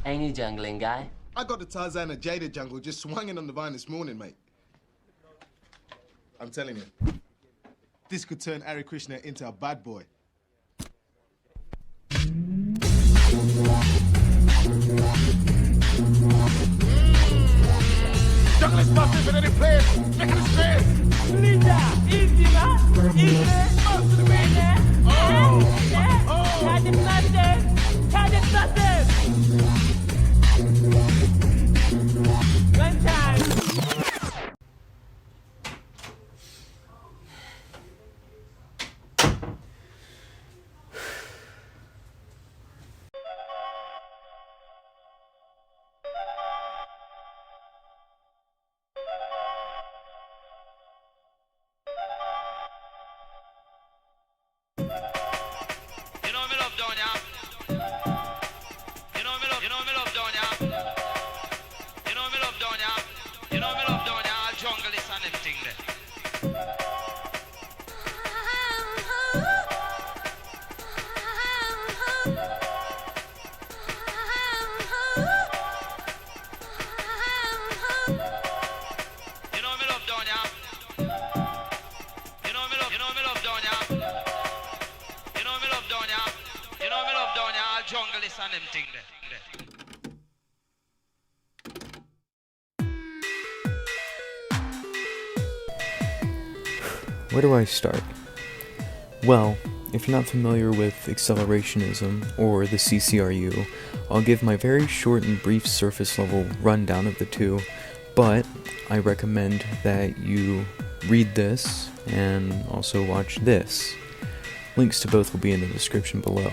Ain't you jungling guy? I got the Tarzan and Jada jungle just swinging on the vine this morning, mate. I'm telling you, this could turn Hare Krishna into a bad boy. Jungle is massive in any place. Make it straight. Linda, easy man. Easy. Up to the way there. Can't it massive. Can't it massive. One time. Where do I start? Well, if you're not familiar with Accelerationism or the CCRU, I'll give my very short and brief surface level rundown of the two, but I recommend that you read this and also watch this. Links to both will be in the description below.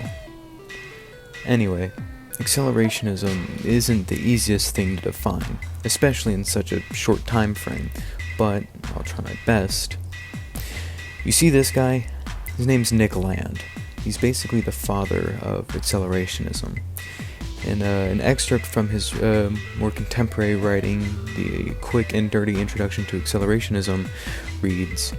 Anyway, Accelerationism isn't the easiest thing to define, especially in such a short time frame, but I'll try my best. You see this guy? His name's Nick Land. He's basically the father of Accelerationism. In an excerpt from his more contemporary writing, the quick and dirty introduction to Accelerationism reads,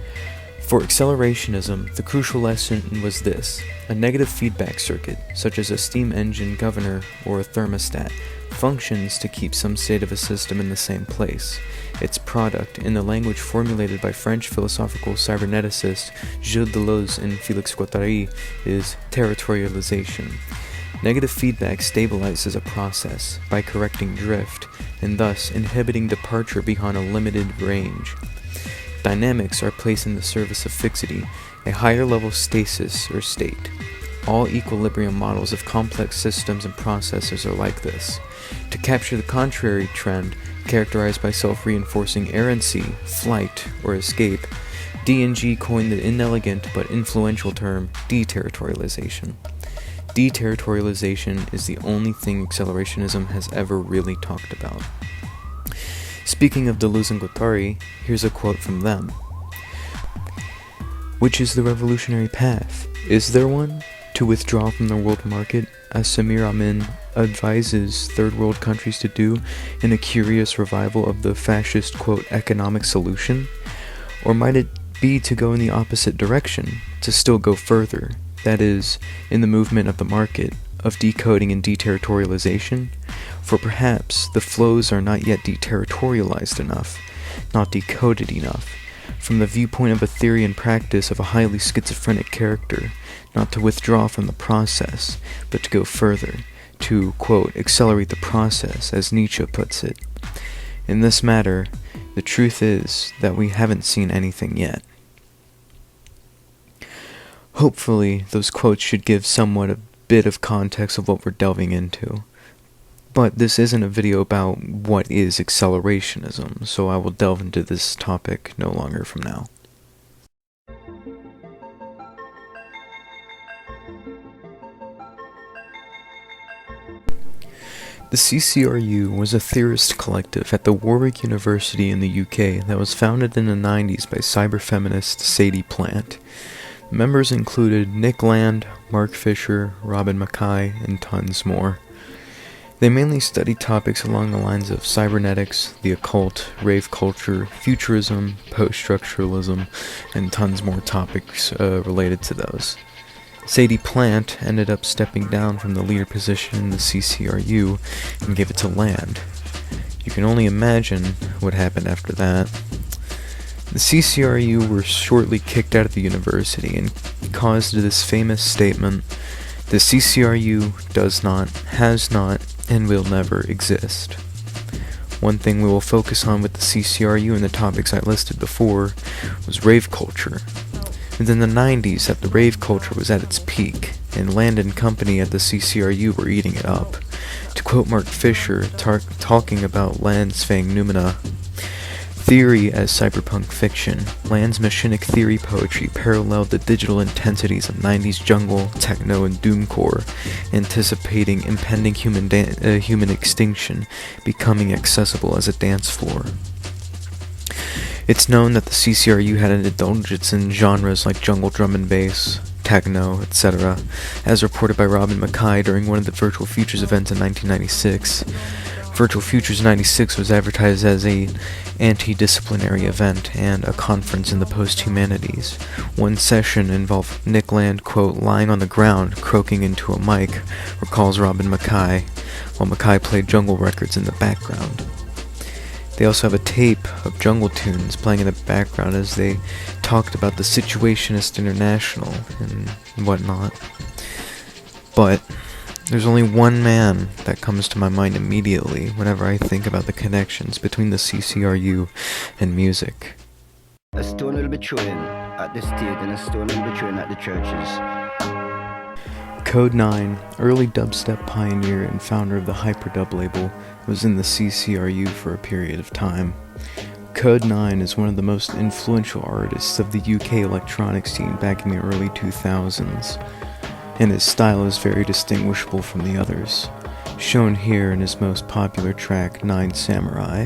"For Accelerationism, the crucial lesson was this: a negative feedback circuit, such as a steam engine governor or a thermostat, functions to keep some state of a system in the same place. Its product, in the language formulated by French philosophical cyberneticist Gilles Deleuze and Félix Guattari, is territorialization. Negative feedback stabilizes a process by correcting drift, and thus inhibiting departure beyond a limited range. Dynamics are placed in the service of fixity, a higher level stasis or state. All equilibrium models of complex systems and processes are like this. To capture the contrary trend, characterized by self-reinforcing errancy, flight, or escape, D&G coined the inelegant but influential term deterritorialization. Deterritorialization is the only thing Accelerationism has ever really talked about." Speaking of Deleuze and Guattari, here's a quote from them. "Which is the revolutionary path? Is there one? To withdraw from the world market, as Samir Amin advises third world countries to do in a curious revival of the fascist, quote, economic solution? Or might it be to go in the opposite direction, to still go further, that is, in the movement of the market, of decoding and deterritorialization? For perhaps the flows are not yet deterritorialized enough, not decoded enough, from the viewpoint of a theory and practice of a highly schizophrenic character, not to withdraw from the process, but to go further, to, quote, accelerate the process, as Nietzsche puts it. In this matter, the truth is that we haven't seen anything yet." Hopefully, those quotes should give somewhat a bit of context of what we're delving into. But this isn't a video about what is Accelerationism, so I will delve into this topic no longer from now. The CCRU was a theorist collective at the Warwick University in the UK that was founded in the 90s by cyberfeminist Sadie Plant. Members included Nick Land, Mark Fisher, Robin Mackay, and tons more. They mainly studied topics along the lines of cybernetics, the occult, rave culture, futurism, post-structuralism, and tons more topics related to those. Sadie Plant ended up stepping down from the leader position in the CCRU and gave it to Land. You can only imagine what happened after that. The CCRU were shortly kicked out of the university and caused this famous statement: "The CCRU does not, has not, and will never exist." One thing we will focus on with the CCRU and the topics I listed before was rave culture. Within the 90s, that the rave culture was at its peak, and Land and company at the CCRU were eating it up. To quote Mark Fisher, talking about Land's Fang Numina, "Theory as cyberpunk fiction, Land's machinic theory poetry paralleled the digital intensities of 90s jungle, techno, and doomcore, anticipating impending human extinction becoming accessible as a dance floor." It's known that the CCRU had an indulgence in genres like jungle drum and bass, techno, etc., as reported by Robin Mackay during one of the Virtual Futures events in 1996. Virtual Futures 96 was advertised as an anti-disciplinary event and a conference in the post-humanities. One session involved Nick Land, quote, lying on the ground, croaking into a mic, recalls Robin Mackay, while Mackay played jungle records in the background. They also have a tape of jungle tunes playing in the background as they talked about the Situationist International and whatnot. But there's only one man that comes to my mind immediately whenever I think about the connections between the CCRU and music. A stone will be thrown at the state and a stone will be thrown at the churches. Code 9, early dubstep pioneer and founder of the Hyperdub label, was in the CCRU for a period of time. Code 9 is one of the most influential artists of the UK electronic scene back in the early 2000s, and his style is very distinguishable from the others, shown here in his most popular track, 9 Samurai,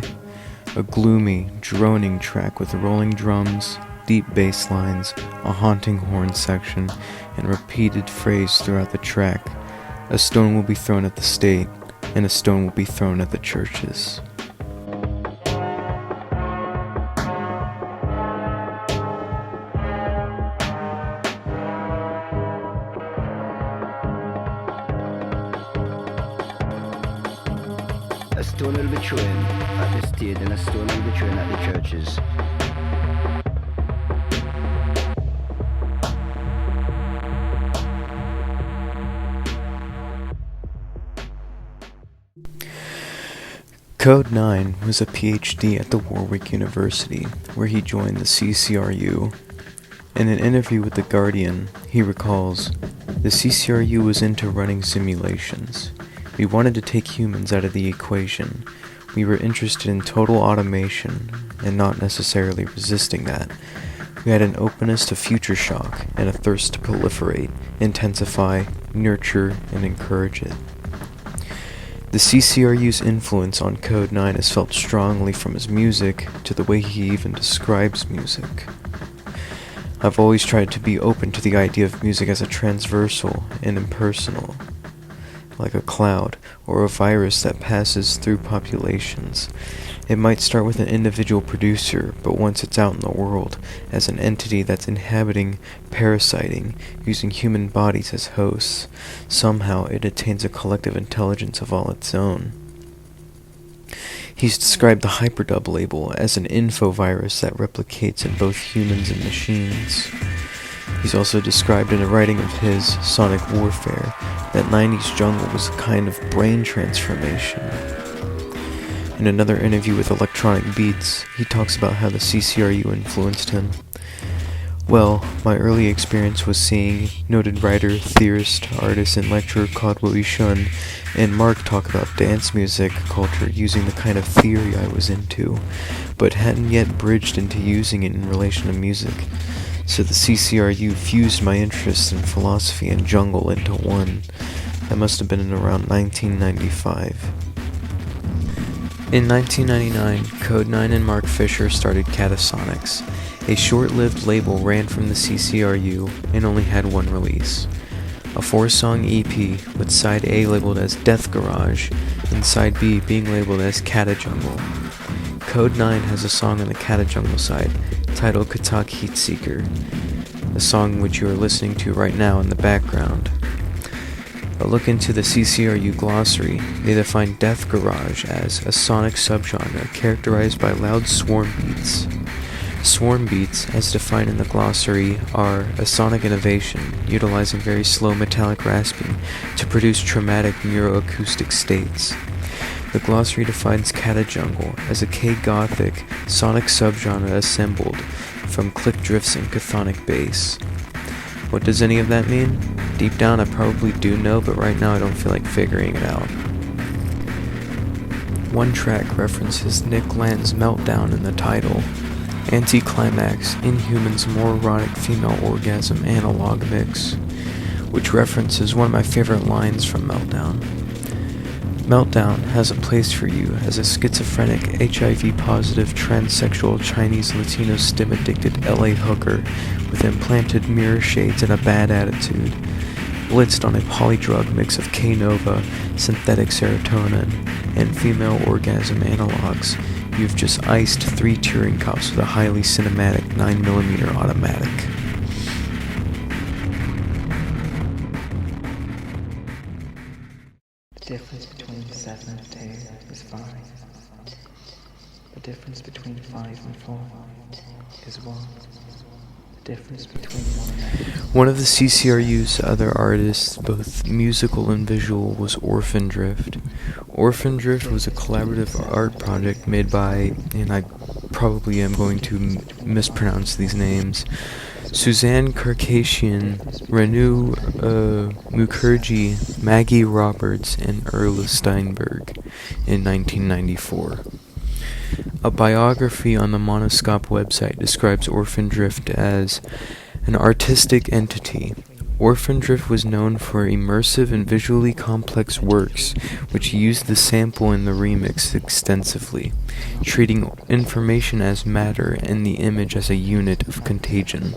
a gloomy, droning track with rolling drums, deep bass lines, a haunting horn section, and repeated phrase throughout the track: "A stone will be thrown at the state, and a stone will be thrown at the churches." A stone will be thrown at the state and a stone will be thrown at the churches. Code 9 was a PhD at the Warwick University, where he joined the CCRU. In an interview with The Guardian, he recalls, "The CCRU was into running simulations. We wanted to take humans out of the equation. We were interested in total automation, and not necessarily resisting that. We had an openness to future shock, and a thirst to proliferate, intensify, nurture, and encourage it." The CCRU's influence on Code 9 is felt strongly from his music to the way he even describes music. "I've always tried to be open to the idea of music as a transversal and impersonal, like a cloud or a virus that passes through populations. It might start with an individual producer, but once it's out in the world, as an entity that's inhabiting, parasiting, using human bodies as hosts, somehow it attains a collective intelligence of all its own." He's described the Hyperdub label as an infovirus that replicates in both humans and machines. He's also described in a writing of his, Sonic Warfare, that 90s jungle was a kind of brain transformation. In another interview with Electronic Beats, he talks about how the CCRU influenced him. "Well, my early experience was seeing noted writer, theorist, artist, and lecturer Kodwo Ishun and Mark talk about dance music culture using the kind of theory I was into, but hadn't yet bridged into using it in relation to music. So the CCRU fused my interests in philosophy and jungle into one. That must have been in around 1995. In 1999, Code 9 and Mark Fisher started Catasonics. A short-lived label ran from the CCRU and only had one release. A 4-song EP with side A labeled as Death Garage and side B being labeled as Katajungle. Code 9 has a song on the Katajungle side titled Katak Heatseeker. the song which you are listening to right now in the background. A look into the CCRU glossary, they define death garage as a sonic subgenre characterized by loud swarm beats. Swarm beats, as defined in the glossary, are a sonic innovation utilizing very slow metallic rasping to produce traumatic neuroacoustic states. The glossary defines katajungle as a K-Gothic sonic subgenre assembled from click drifts and chthonic bass. What does any of that mean? Deep down I probably do know, but right now I don't feel like figuring it out. One track references Nick Land's Meltdown in the title. Anticlimax, Inhuman's more erotic female orgasm analog mix, which references one of my favorite lines from Meltdown. Meltdown has a place for you as a schizophrenic, HIV-positive, transsexual, Chinese, Latino, stim-addicted LA hooker with implanted mirror shades and a bad attitude, blitzed on a polydrug mix of K-Nova, synthetic serotonin, and female orgasm analogs. You've just iced 3 Turing cups with a highly cinematic 9mm automatic. The difference between 7 and 2 is 5. The difference between 5 and 4 is 1. The difference between 1 and One of the CCRU's other artists, both musical and visual, was Orphan Drift. Orphan Drift was a collaborative art project made by, and I probably am going to mispronounce these names, Suzanne Karkashian, Renu Mukherjee, Maggie Roberts, and Erla Steinberg in 1994. A biography on the Monoscope website describes Orphan Drift as an artistic entity. Orphan Drift was known for immersive and visually complex works, which used the sample in the remix extensively, treating information as matter and the image as a unit of contagion.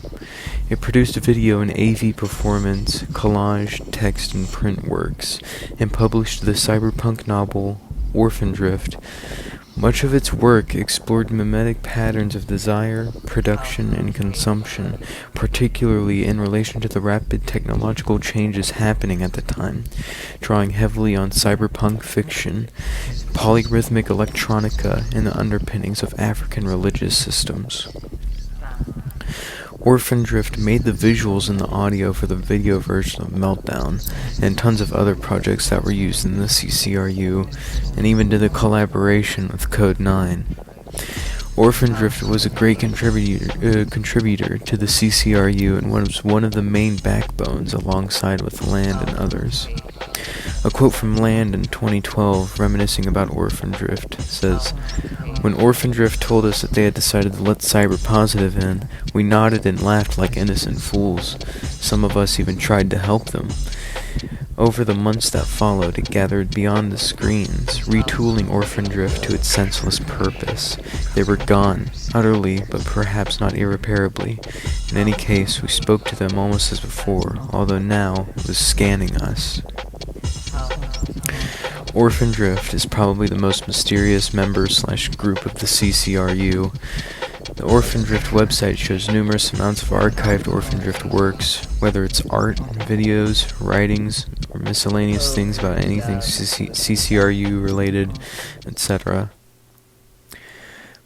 It produced video and AV performance, collage, text, and print works, and published the cyberpunk novel Orphan Drift. Much of its work explored mimetic patterns of desire, production, and consumption, particularly in relation to the rapid technological changes happening at the time, drawing heavily on cyberpunk fiction, polyrhythmic electronica, and the underpinnings of African religious systems. Orphan Drift made the visuals and the audio for the video version of Meltdown, and tons of other projects that were used in the CCRU, and even did a collaboration with Code 9. Orphan Drift was a great contributor to the CCRU and was one of the main backbones alongside with Land and others. A quote from Land in 2012, reminiscing about Orphan Drift, says, "When Orphan Drift told us that they had decided to let Cyber Positive in, we nodded and laughed like innocent fools. Some of us even tried to help them. Over the months that followed, it gathered beyond the screens, retooling Orphan Drift to its senseless purpose. They were gone, utterly, but perhaps not irreparably. In any case, we spoke to them almost as before, although now it was scanning us." Orphan Drift is probably the most mysterious member/group of the CCRU. The Orphan Drift website shows numerous amounts of archived Orphan Drift works, whether it's art, videos, writings, or miscellaneous things about anything CCRU related, etc.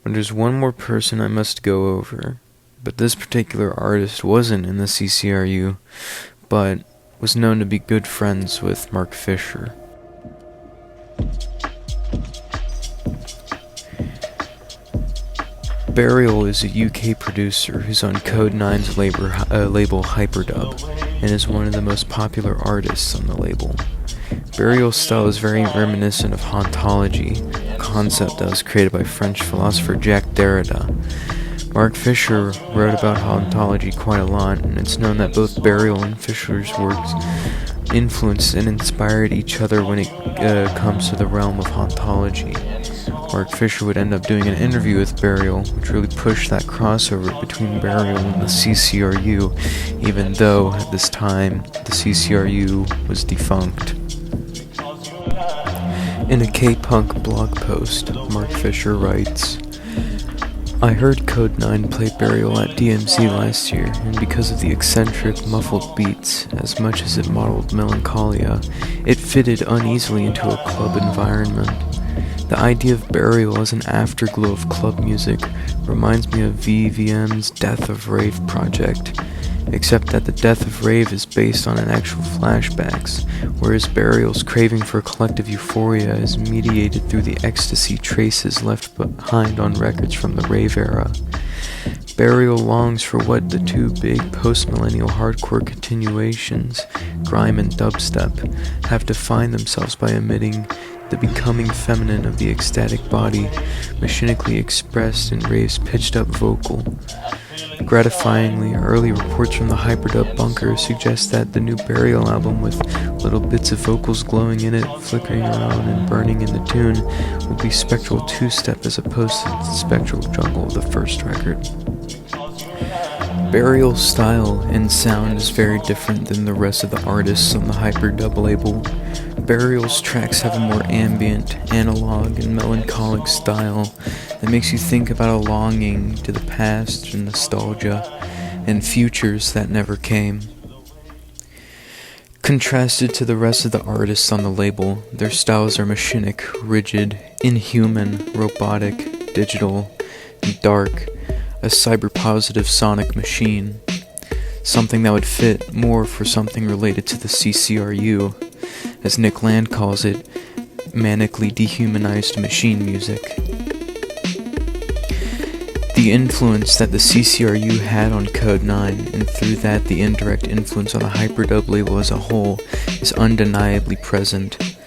But there's one more person I must go over. But this particular artist wasn't in the CCRU, but was known to be good friends with Mark Fisher. Burial is a UK producer who's on Code 9's label Hyperdub, and is one of the most popular artists on the label. Burial's style is very reminiscent of hauntology, a concept that was created by French philosopher Jacques Derrida. Mark Fisher wrote about hauntology quite a lot, and it's known that both Burial and Fisher's works influenced and inspired each other when it comes to the realm of hauntology. Mark Fisher would end up doing an interview with Burial, which really pushed that crossover between Burial and the CCRU, even though at this time the CCRU was defunct. In a K-punk blog post, Mark Fisher writes, I heard Code 9 play Burial at DMC last year, and because of the eccentric, muffled beats, as much as it modeled melancholia, it fitted uneasily into a club environment. The idea of Burial as an afterglow of club music reminds me of VVM's Death of Rave project, except that the Death of Rave is based on an actual flashbacks, whereas Burial's craving for collective euphoria is mediated through the ecstasy traces left behind on records from the rave era. Burial longs for what the two big post-millennial hardcore continuations, grime and dubstep, have defined themselves by omitting the becoming feminine of the ecstatic body, machinically expressed in rave's pitched-up vocal. Gratifyingly, early reports from the Hyperdub bunker suggest that the new Burial album, with little bits of vocals glowing in it, flickering around and burning in the tune, will be spectral two-step as opposed to the spectral jungle of the first record. Burial's style and sound is very different than the rest of the artists on the Hyperdub label. Burial's tracks have a more ambient, analog, and melancholic style that makes you think about a longing to the past and nostalgia, and futures that never came. Contrasted to the rest of the artists on the label, their styles are machinic, rigid, inhuman, robotic, digital, and dark, a cyber-positive sonic machine. Something that would fit more for something related to the CCRU, as Nick Land calls it, manically dehumanized machine music. The influence that the CCRU had on Code 9, and through that the indirect influence on the Hyperdub label as a whole, is undeniably present.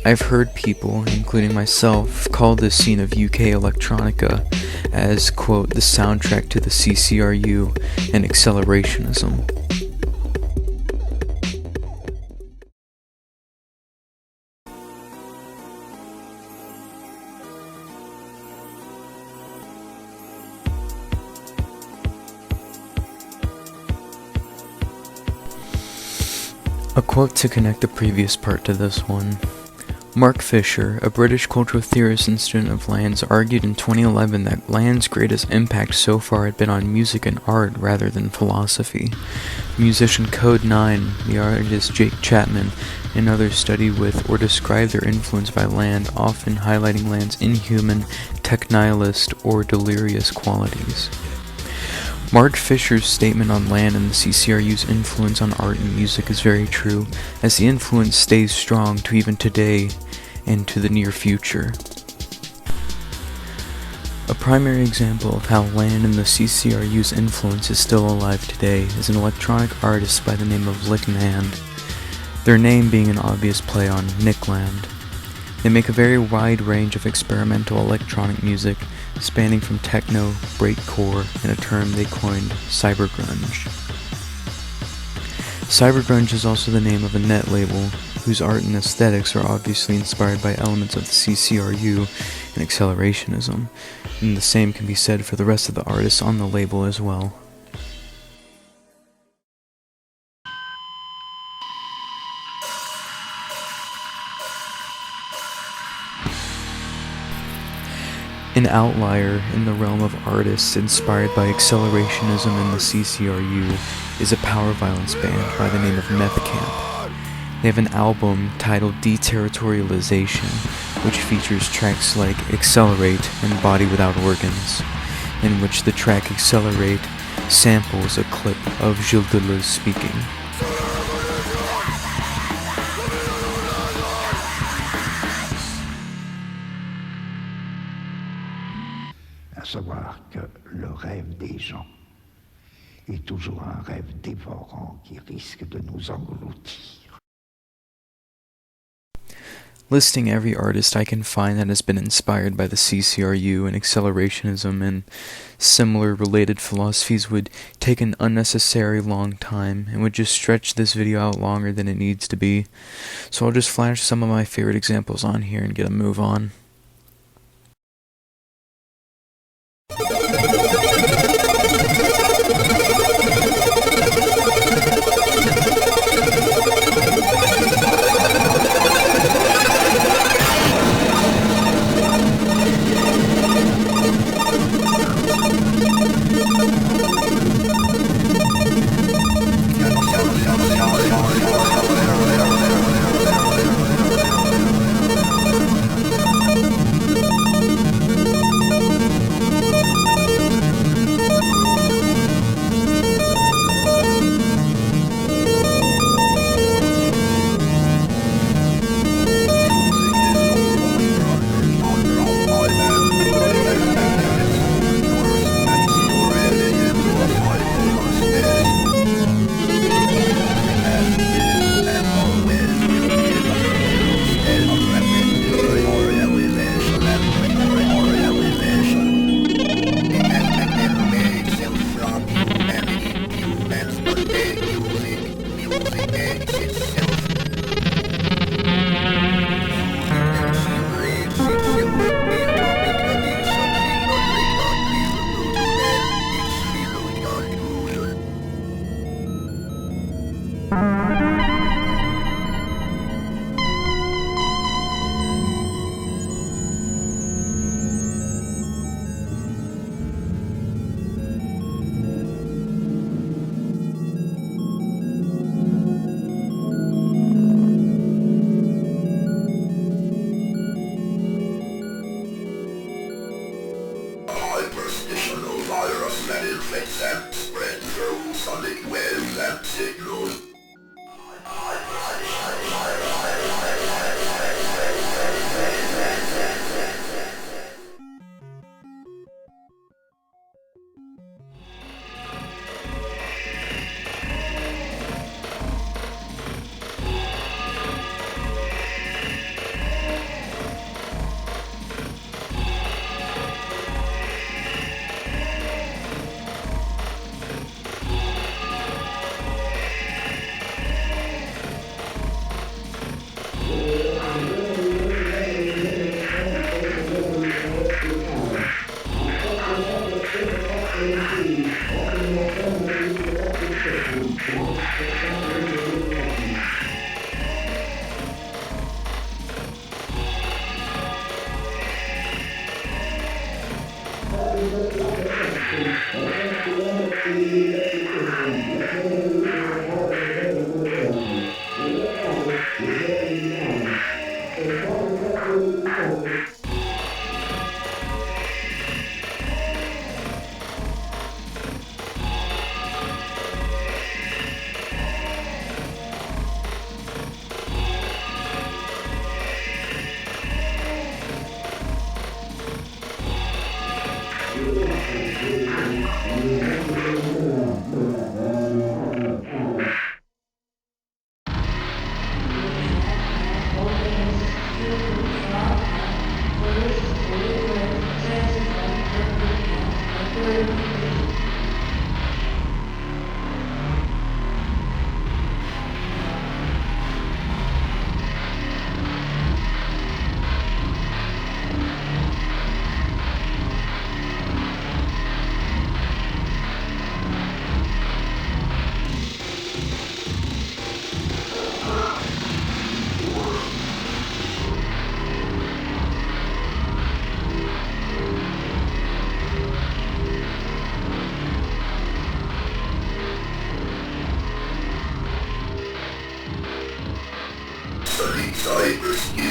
I've heard people, including myself, call this scene of UK electronica as, quote, the soundtrack to the CCRU and Accelerationism. A quote to connect the previous part to this one. Mark Fisher, a British cultural theorist and student of Land's, argued in 2011 that Land's greatest impact so far had been on music and art rather than philosophy. Musician Code 9, the artist Jake Chapman, and others study with or describe their influence by Land, often highlighting Land's inhuman, tech-nihilist, or delirious qualities. Mark Fisher's statement on Land and the CCRU's influence on art and music is very true, as the influence stays strong to even today and to the near future. A primary example of how Land and the CCRU's influence is still alive today is an electronic artist by the name of NAND, their name being an obvious play on Nick Land. They make a very wide range of experimental electronic music, spanning from techno, breakcore, and a term they coined, cybergrunge. Cybergrunge is also the name of a net label, whose art and aesthetics are obviously inspired by elements of the CCRU and Accelerationism, and the same can be said for the rest of the artists on the label as well. An outlier in the realm of artists inspired by Accelerationism and the CCRU is a power violence band by the name of MethXCamp. They have an album titled Deterritorialization, which features tracks like Accelerate and Body Without Organs, in which the track Accelerate samples a clip of Gilles Deleuze speaking. À savoir que le rêve des gens est toujours un rêve dévorant qui risque de nous engloutir. Listing every artist I can find that has been inspired by the CCRU and Accelerationism and similar related philosophies would take an unnecessary long time and would just stretch this video out longer than it needs to be. So I'll just flash some of my favorite examples on here and get a move on.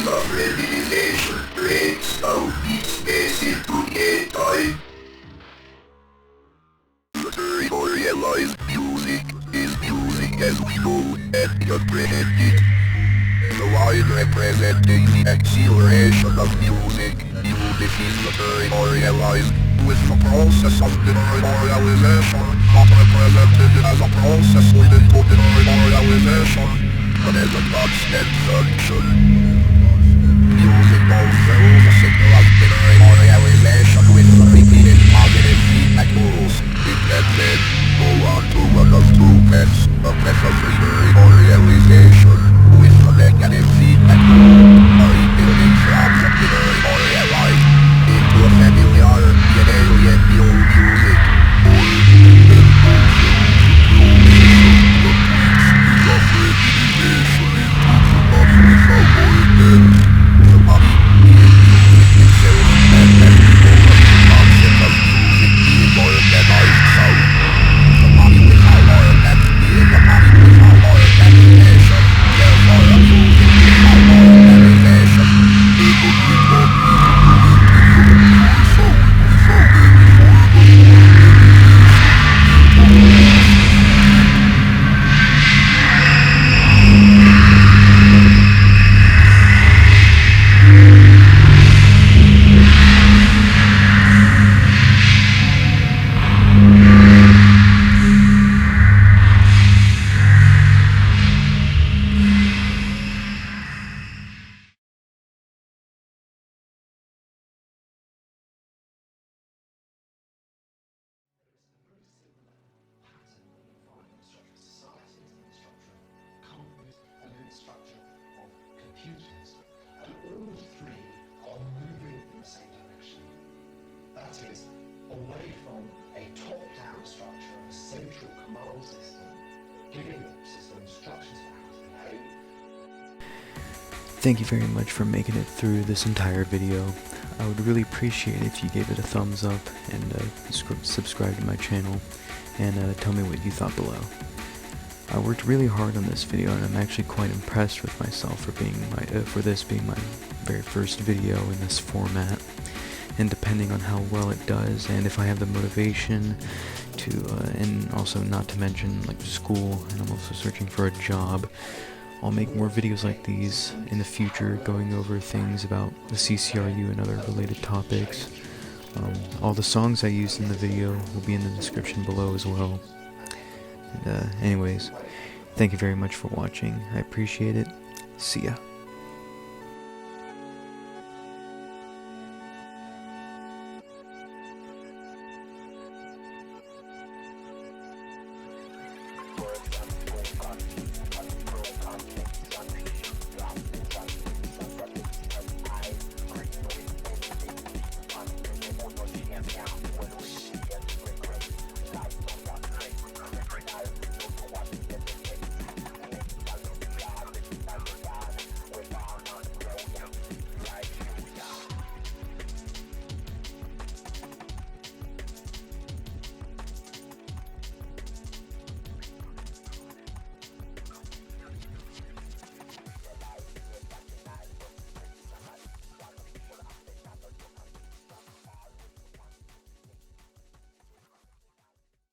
Self-realization breaks down each space into a time. Realized music is music as we know and comprehend it. The line representing the acceleration of music. Music is materialized with the process of demoralization, not represented as a process leading to demoralization, but as a constant function. Music fulfills a signal of demoralization with the repeated positive feedback loops. It can then go on to one of two paths, a path of demoralization with the negative feedback loop, or rebuilding from the demoralized into a familiar yet alien new music. Away from a top-down structure of a central command system, giving the system instructions for how to behave. Thank you very much for making it through this entire video. I would really appreciate it if you gave it a thumbs up and subscribe to my channel and tell me what you thought below. I worked really hard on this video and I'm actually quite impressed with myself for this being my very first video in this format. And depending on how well it does and if I have the motivation to and also not to mention like school, and I'm also searching for a job, I'll make more videos like these in the future going over things about the CCRU and other related topics. All the songs I used in the video will be in the description below as well. And anyways, thank you very much for watching. I appreciate it. See ya.